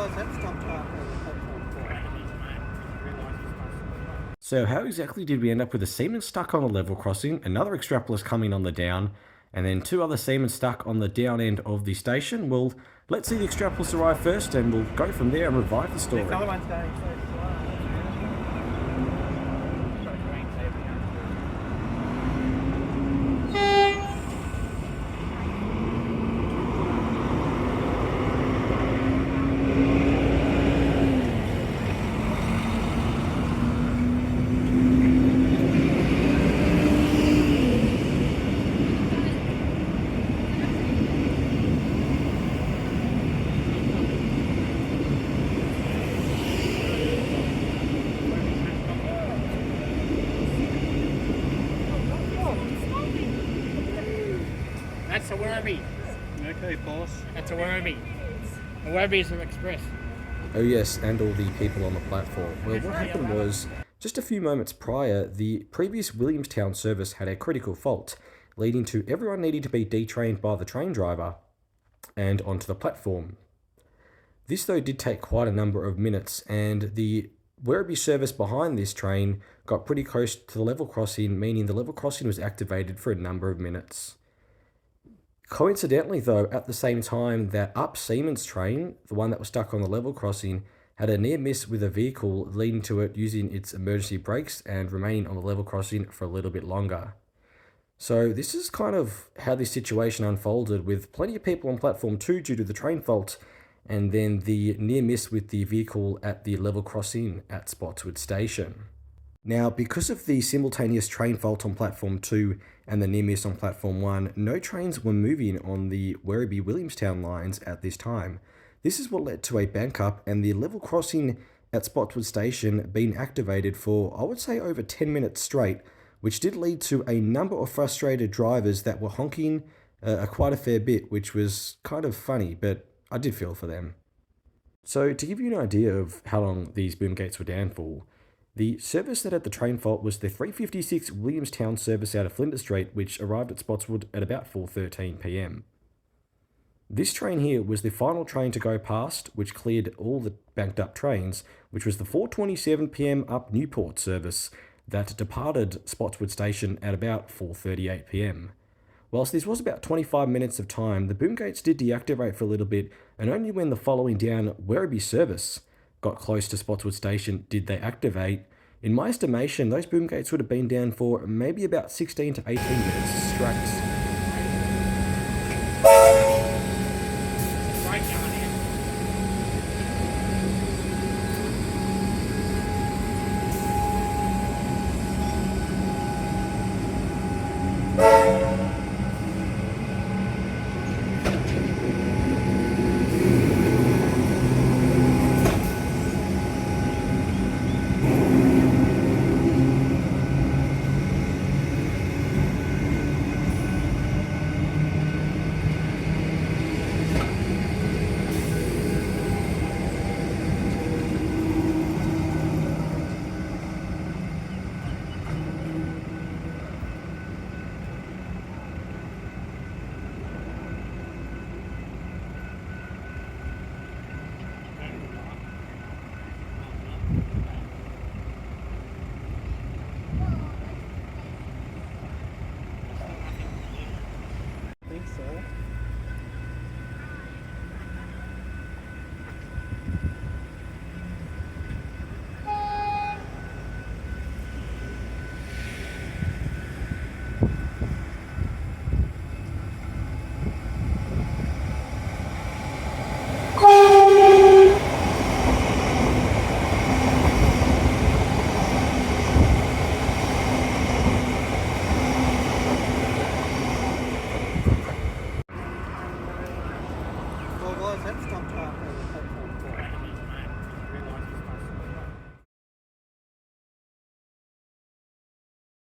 guys have stumped up on the platform for. So how exactly did we end up with a seaman stuck on a level crossing, another extrapolis coming on the down, and then two other seamen stuck on the down end of the station? Well, let's see the extrapolis arrive first, and we'll go from there and revive the story. The other one's going so That's a Werribee. okay, boss. That's a Werribee. A Werribee is an express. Oh yes, and all the people on the platform. Well, what happened was, just a few moments prior, the previous Williamstown service had a critical fault, leading to everyone needing to be detrained by the train driver and onto the platform. This though did take quite a number of minutes, and the Werribee service behind this train got pretty close to the level crossing, meaning the level crossing was activated for a number of minutes. Coincidentally though, at the same time, that Up Seaman's train, the one that was stuck on the level crossing, had a near miss with a vehicle, leading to it using its emergency brakes and remaining on the level crossing for a little bit longer. So this is kind of how this situation unfolded, with plenty of people on platform 2 due to the train fault, and then the near miss with the vehicle at the level crossing at Spotswood Station. Now, because of the simultaneous train fault on platform 2 and the near miss on platform 1, no trains were moving on the Werribee Williamstown lines at this time. This is what led to a bank up and the level crossing at Spotswood Station being activated for, I would say, over 10 minutes straight, which did lead to a number of frustrated drivers that were honking quite a fair bit, which was kind of funny, but I did feel for them. So to give you an idea of how long these boom gates were down for, the service that had the train fault was the 356 Williamstown service out of Flinders Street, which arrived at Spotswood at about 4:13 p.m. This train here was the final train to go past, which cleared all the banked up trains, which was the 4:27 p.m. up Newport service that departed Spotswood Station at about 4:38 p.m. Whilst this was about 25 minutes of time, the boom gates did deactivate for a little bit, and only when the following down Werribee service got close to Spotswood Station did they activate. In my estimation, those boom gates would have been down for maybe about 16 to 18 minutes straight. Right down here. I think so. Well, guys have stumped up